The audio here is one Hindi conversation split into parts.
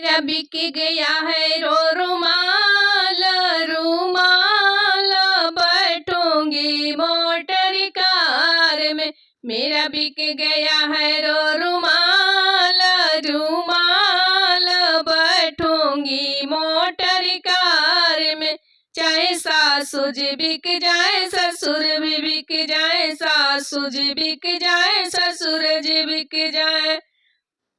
मेरा बिक गया है रो रुमाल, रुमाल बैठूंगी मोटर कार में। मेरा बिक गया है रो रुमाल, रुमाल बैठूंगी मोटर कार में। चाहे सासू जी बिक जाए ससुर भी बिक जाए, सासू जी बिक जाए ससुर जी बिक जाए,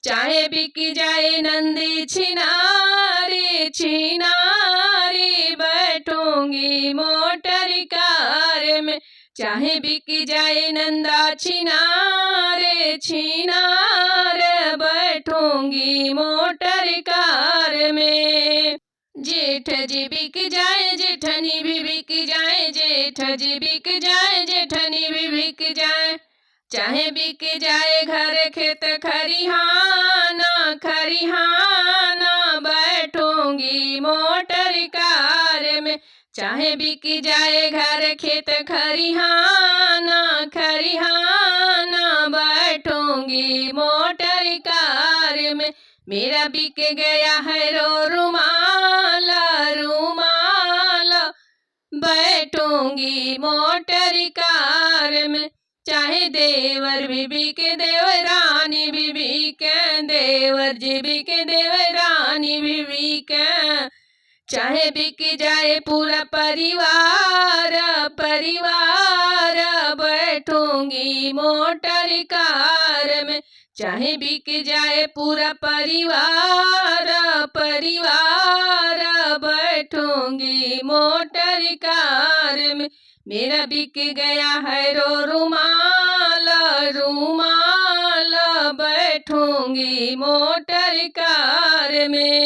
चाहे बिक जाए नंदी छिनारी, छिनारी बैठूंगी मोटर कार में। चाहे बिक जाए नंदा छिनारे, छिनार बैठूंगी मोटर कार में। जेठ जी बिक जाए जेठनी भी बिक जाए, जेठ जी बिक जाए जेठनी भी बिक जाए, चाहे बिक जाए घर खेत खरिहाना, खरिहाना बैठूंगी मोटर कार में। चाहे बिक जाए घर खेत खरिहाना, खरिहाना बैठूंगी मोटर कार में। मेरा बिक गया है रो रुमाल, रुमाल बैठूंगी मोटर कार में। चाहे देवर भी बिके देवरानी भी बिके, देवर जी बिके देवरानी भी बिके, चाहे बिक जाए पूरा परिवार, परिवार बैठूंगी मोटर कार में। चाहे बिक जाए पूरा परिवार, परिवार बैठूंगी मोटर कार में। मेरा बिक गया है रो रुमाल, रुमाल बैठूंगी मोटर कार में।